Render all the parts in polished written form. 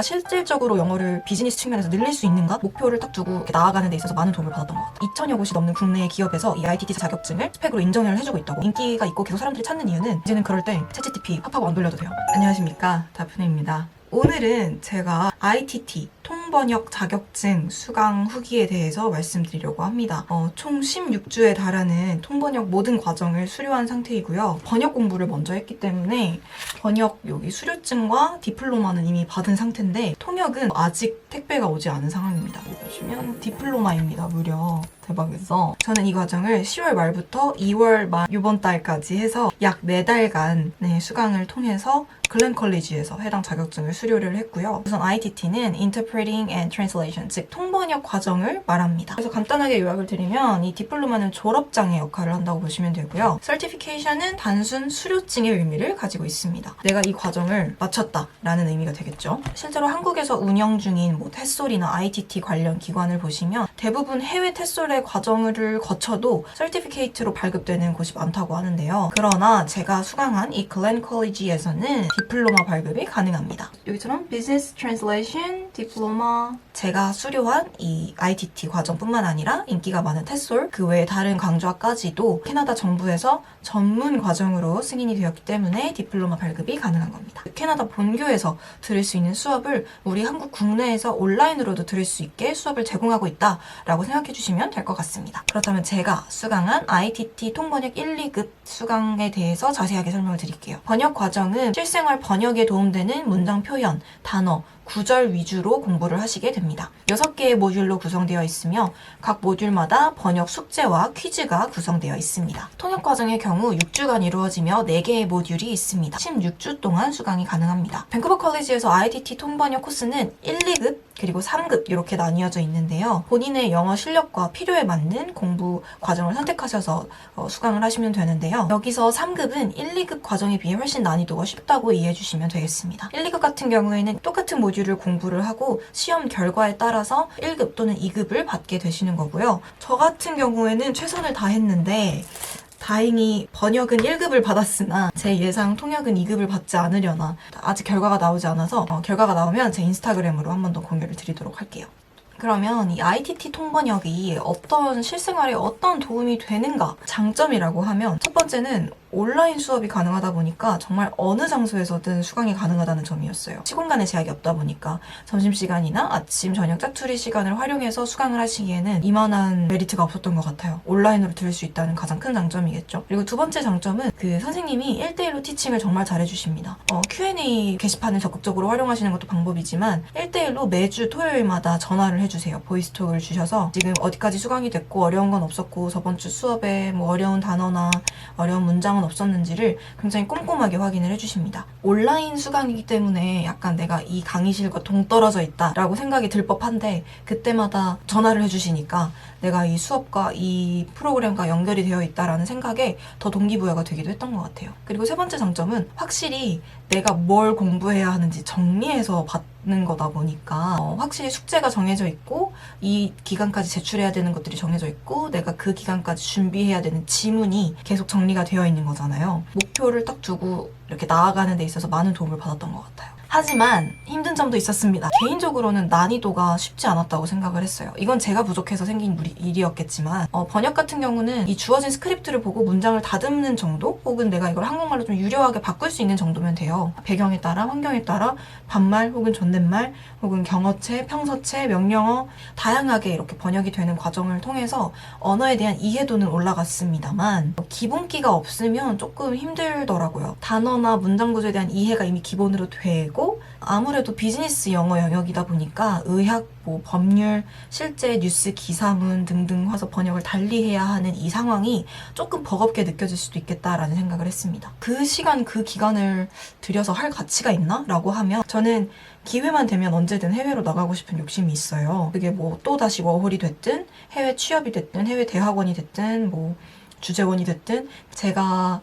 실질적으로 영어를 비즈니스 측면에서 늘릴 수 있는가? 목표를 딱 두고 이렇게 나아가는 데 있어서 많은 도움을 받았던 것 같아요. 2,000여 곳이 넘는 국내 기업에서 이 ITT 자격증을 스펙으로 인정을 해주고 있다고. 인기가 있고 계속 사람들이 찾는 이유는 이제는 그럴 때 챗GPT 팝하고 안 돌려도 돼요. 안녕하십니까, 다프네입니다. 오늘은 제가 ITT 통번역 자격증 수강 후기에 대해서 말씀드리려고 합니다. 총 16주에 달하는 통번역 모든 과정을 수료한 상태이고요. 번역 공부를 먼저 했기 때문에 번역 여기 수료증과 디플로마는 이미 받은 상태인데 통역은 아직 택배가 오지 않은 상황입니다. 보시면 디플로마입니다. 무려. 대박이죠? 저는 이 과정을 10월 말부터 2월 말 이번 달까지 해서 약 4달간 수강을 통해서 글렌 컬리지에서 해당 자격증을 수료를 했고요. 우선 ITT는 Interpreting and Translation, 즉 통번역 과정을 말합니다. 그래서 간단하게 요약을 드리면 이 디플로마는 졸업장의 역할을 한다고 보시면 되고요. Certification은 단순 수료증의 의미를 가지고 있습니다. 내가 이 과정을 마쳤다라는 의미가 되겠죠. 실제로 한국에서 운영 중인 텟솔이나 ITT 관련 기관을 보시면 대부분 해외 텟솔의 과정을 거쳐도 서티피케이트로 발급되는 곳이 많다고 하는데요. 그러나 제가 수강한 이 글렌 컬리지에서는 디플로마 발급이 가능합니다. 여기처럼 Business Translation, 디플로마, 제가 수료한 이 ITT 과정뿐만 아니라 인기가 많은 텟솔, 그 외에 다른 강좌까지도 캐나다 정부에서 전문 과정으로 승인이 되었기 때문에 디플로마 발급이 가능한 겁니다. 캐나다 본교에서 들을 수 있는 수업을 우리 한국 국내에서 온라인으로도 들을 수 있게 수업을 제공하고 있다라고 생각해 주시면 될 것 같습니다. 그렇다면 제가 수강한 ITT 통번역 1, 2급 수강에 대해서 자세하게 설명을 드릴게요. 번역 과정은 실생활 번역에 도움되는 문장 표현, 단어, 구절 위주로 공부를 하시게 됩니다. 6개의 모듈로 구성되어 있으며 각 모듈마다 번역 숙제와 퀴즈가 구성되어 있습니다. 통역 과정의 경우 6주간 이루어지며 4개의 모듈이 있습니다. 16주 동안 수강이 가능합니다. 밴쿠버 컬리지에서 ITT 통번역 코스는 1, 2급 그리고 3급 이렇게 나뉘어져 있는데요. 본인의 영어 실력과 필요에 맞는 공부 과정을 선택하셔서 수강을 하시면 되는데요. 여기서 3급은 1, 2급 과정에 비해 훨씬 난이도가 쉽다고 이해해 주시면 되겠습니다. 1, 2급 같은 경우에는 똑같은 모듈을 공부를 하고 시험 결과에 따라서 1급 또는 2급을 받게 되시는 거고요. 저 같은 경우에는 최선을 다했는데 다행히 번역은 1급을 받았으나 제 예상 통역은 2급을 받지 않으려나 아직 결과가 나오지 않아서 결과가 나오면 제 인스타그램으로 한 번 더 공유를 드리도록 할게요. 그러면 이 ITT 통번역이 실생활에 어떤 도움이 되는가? 장점이라고 하면 첫 번째는 온라인 수업이 가능하다 보니까 정말 어느 장소에서든 수강이 가능하다는 점이었어요. 시공간에 제약이 없다 보니까 점심시간이나 아침, 저녁 짜투리 시간을 활용해서 수강을 하시기에는 이만한 메리트가 없었던 것 같아요. 온라인으로 들을 수 있다는 가장 큰 장점이겠죠. 그리고 두 번째 장점은 그 선생님이 1대1로 티칭을 정말 잘해주십니다. Q&A 게시판을 적극적으로 활용하시는 것도 방법이지만 1대1로 매주 토요일마다 전화를 해주세요. 보이스톡을 주셔서 지금 어디까지 수강이 됐고 어려운 건 없었고 저번 주 수업에 뭐 어려운 단어나 어려운 문장은 없었는지를 굉장히 꼼꼼하게 확인을 해주십니다. 온라인 수강이기 때문에 약간 내가 이 강의실과 동떨어져 있다라고 생각이 들 법한데 그때마다 전화를 해주시니까 내가 이 수업과 이 프로그램과 연결이 되어 있다라는 생각에 더 동기부여가 되기도 했던 것 같아요. 그리고 세 번째 장점은 확실히 내가 뭘 공부해야 하는지 정리해서 받는 거다 보니까 확실히 숙제가 정해져 있고 이 기간까지 제출해야 되는 것들이 정해져 있고 내가 그 기간까지 준비해야 되는 지문이 계속 정리가 되어 있는 거잖아요. 목표를 딱 두고 이렇게 나아가는 데 있어서 많은 도움을 받았던 것 같아요. 하지만 힘든 점도 있었습니다. 개인적으로는 난이도가 쉽지 않았다고 생각을 했어요. 이건 제가 부족해서 생긴 일이었겠지만 번역 같은 경우는 이 주어진 스크립트를 보고 문장을 다듬는 정도? 혹은 내가 이걸 한국말로 좀 유려하게 바꿀 수 있는 정도면 돼요. 배경에 따라, 환경에 따라 반말 혹은 존댓말 혹은 경어체, 평서체, 명령어 다양하게 이렇게 번역이 되는 과정을 통해서 언어에 대한 이해도는 올라갔습니다만 기본기가 없으면 조금 힘들더라고요. 단어나 문장 구조에 대한 이해가 이미 기본으로 되고 아무래도 비즈니스 영어 영역이다 보니까 의학, 법률, 실제 뉴스 기사문 등등 해서 번역을 달리해야 하는 이 상황이 조금 버겁게 느껴질 수도 있겠다라는 생각을 했습니다. 그 시간, 그 기간을 들여서 할 가치가 있나? 라고 하면 저는 기회만 되면 언제든 해외로 나가고 싶은 욕심이 있어요. 그게 또다시 워홀이 됐든 해외 취업이 됐든 해외 대학원이 됐든 주재원이 됐든 제가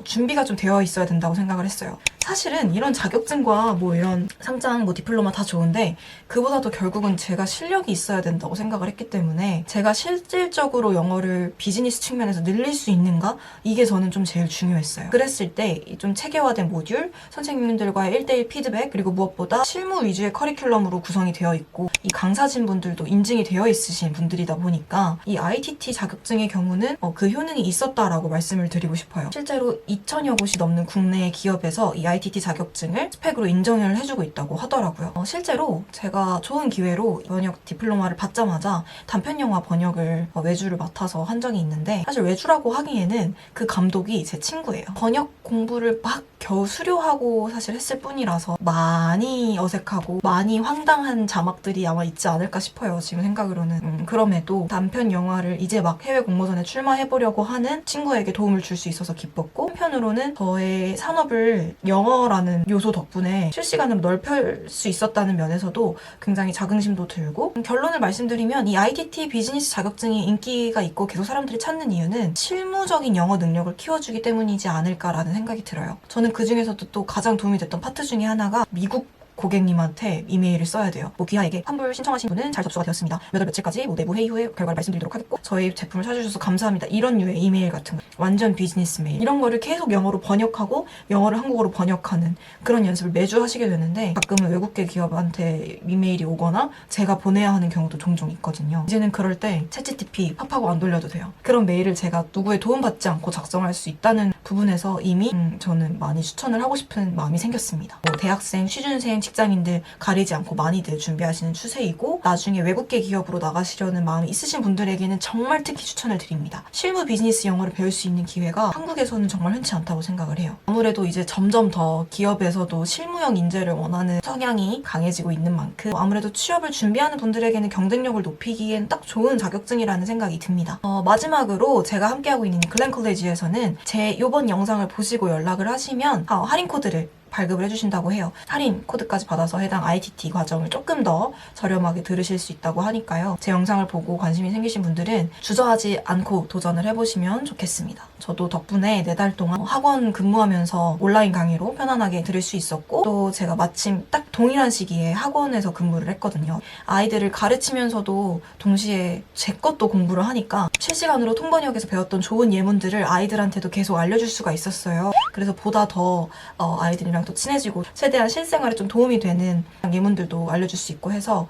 준비가 좀 되어 있어야 된다고 생각을 했어요. 사실은 이런 자격증과 뭐 이런 상장, 뭐 디플로마 다 좋은데 그보다도 결국은 제가 실력이 있어야 된다고 생각을 했기 때문에 제가 실질적으로 영어를 비즈니스 측면에서 늘릴 수 있는가? 이게 저는 좀 제일 중요했어요. 그랬을 때 좀 체계화된 모듈, 선생님들과의 1대1 피드백, 그리고 무엇보다 실무 위주의 커리큘럼으로 구성이 되어 있고 이 강사진 분들도 인증이 되어 있으신 분들이다 보니까 이 ITT 자격증의 경우는 그 효능이 있었다라고 말씀을 드리고 싶어요. 실제로 2,000여 곳이 넘는 국내 기업에서 이 ITT 자격증을 스펙으로 인정을 해주고 있다고 하더라고요. 실제로 제가 좋은 기회로 번역 디플로마를 받자마자 단편 영화 번역을 외주를 맡아서 한 적이 있는데 사실 외주라고 하기에는 그 감독이 제 친구예요. 번역 공부를 막 겨우 수료하고 사실 했을 뿐이라서 많이 어색하고 많이 황당한 자막들이 아마 있지 않을까 싶어요. 지금 생각으로는. 그럼에도 단편 영화를 이제 막 해외 공모전에 출마해보려고 하는 친구에게 도움을 줄 수 있어서 기뻤고, 한편으로는 저의 산업을 영어라는 요소 덕분에 실시간으로 넓힐 수 있었다는 면에서도 굉장히 자긍심도 들고, 결론을 말씀드리면 이 ITT 비즈니스 자격증이 인기가 있고 계속 사람들이 찾는 이유는 실무적인 영어 능력을 키워주기 때문이지 않을까라는 생각이 들어요. 저는 그 중에서도 또 가장 도움이 됐던 파트 중에 하나가 미국 고객님한테 이메일을 써야 돼요. 뭐 귀하에게 환불 신청하신 분은 잘 접수가 되었습니다. 몇 월 며칠까지 뭐 내부 회의 후에 결과를 말씀드리도록 하겠고, 저희 제품을 사주셔서 감사합니다. 이런 류의 이메일 같은 거. 완전 비즈니스 메일. 이런 거를 계속 영어로 번역하고 영어를 한국어로 번역하는 그런 연습을 매주 하시게 되는데, 가끔은 외국계 기업한테 이메일이 오거나 제가 보내야 하는 경우도 종종 있거든요. 이제는 그럴 때 챗GPT 팝하고 안 돌려도 돼요. 그런 메일을 제가 누구의 도움받지 않고 작성할 수 있다는 부분에서 이미 저는 많이 추천을 하고 싶은 마음이 생겼습니다. 뭐 대학생, 취준생, 직장인들 가리지 않고 많이들 준비하시는 추세이고, 나중에 외국계 기업으로 나가시려는 마음이 있으신 분들에게는 정말 특히 추천을 드립니다. 실무 비즈니스 영어를 배울 수 있는 기회가 한국에서는 정말 흔치 않다고 생각을 해요. 아무래도 이제 점점 더 기업에서도 실무형 인재를 원하는 성향이 강해지고 있는 만큼 아무래도 취업을 준비하는 분들에게는 경쟁력을 높이기엔 딱 좋은 자격증이라는 생각이 듭니다. 마지막으로 제가 함께하고 있는 글렌 컬리지에서는 제 이번 영상을 보시고 연락을 하시면 할인 코드를 발급을 해주신다고 해요. 할인 코드까지 받아서 해당 ITT 과정을 조금 더 저렴하게 들으실 수 있다고 하니까요. 제 영상을 보고 관심이 생기신 분들은 주저하지 않고 도전을 해보시면 좋겠습니다. 저도 덕분에 4달 동안 학원 근무하면서 온라인 강의로 편안하게 들을 수 있었고, 또 제가 마침 딱 동일한 시기에 학원에서 근무를 했거든요. 아이들을 가르치면서도 동시에 제 것도 공부를 하니까 실시간으로 통번역에서 배웠던 좋은 예문들을 아이들한테도 계속 알려줄 수가 있었어요. 그래서 보다 더 아이들이랑 또 친해지고 최대한 실생활에 좀 도움이 되는 예문들도 알려줄 수 있고 해서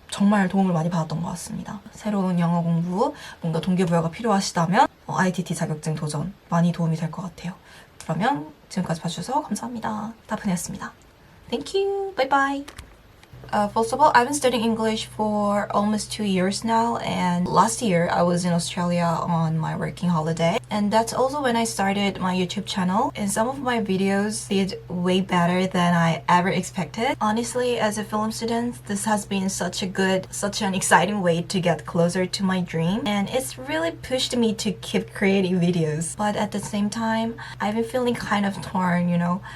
정말 도움을 많이 받았던 것 같습니다. 새로운 영어 공부, 뭔가 동기부여가 필요하시다면 ITT 자격증 도전 많이 도움이 될 것 같아요. 그러면 지금까지 봐주셔서 감사합니다. 다프네였습니다. Thank you. Bye bye. First of all, I've been studying English for almost 2 years now, and last year I was in Australia on my working holiday, and that's also when I started my YouTube channel, and some of my videos did way better than I ever expected. Honestly, as a film student, this has been such an exciting way to get closer to my dream, and it's really pushed me to keep creating videos. But at the same time, I've been feeling kind of torn,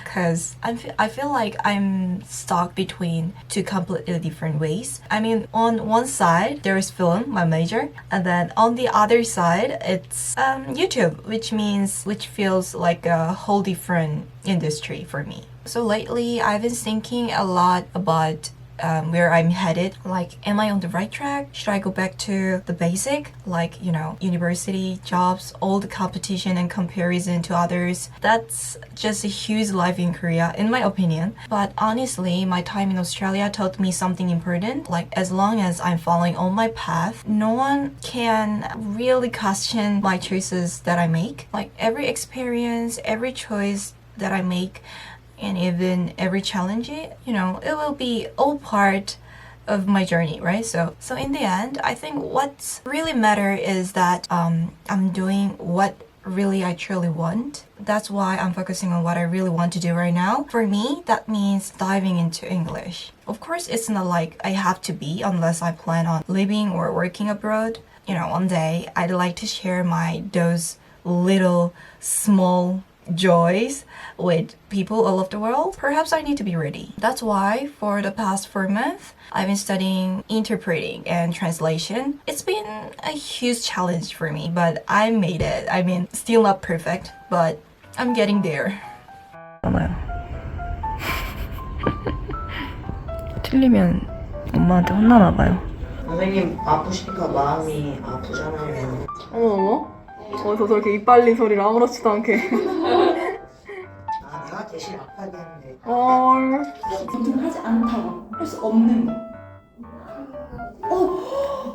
because I feel like I'm stuck between two completely different ways. I mean, on one side there is film, my major, and then on the other side it's YouTube, which feels like a whole different industry for me. So lately I've been thinking a lot about where I'm headed. Like, am I on the right track? Should I go back to the basic? Like, university, jobs, all the competition and comparison to others. That's just a huge life in Korea, in my opinion. But honestly, my time in Australia taught me something important. Like, as long as I'm following on my path, no one can really question my choices that I make. Like, every experience, every choice that I make, and even every challenge, it will be all part of my journey, right? So in the end, I think what's really matter is that I'm doing what really I truly want. That's why I'm focusing on what I really want to do right now. For me, that means diving into English. Of course, it's not like I have to be unless I plan on living or working abroad. One day I'd like to share those little small joys with people all over the world. Perhaps I need to be ready. That's why for the past 4 months, I've been studying interpreting and translation. It's been a huge challenge for me, but I made it. I mean, still not perfect, but I'm getting there. 틀리면 엄마한테 혼나나 봐요. 선생님 아프시니까 마음이 아프잖아요. 어머 어디서 저렇게 이빨린 소리를 아무렇지도 않게. 아 내가 대신 아파하게 하는데. 하지 않다고 할 수 없는 거.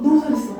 너무 잘했어.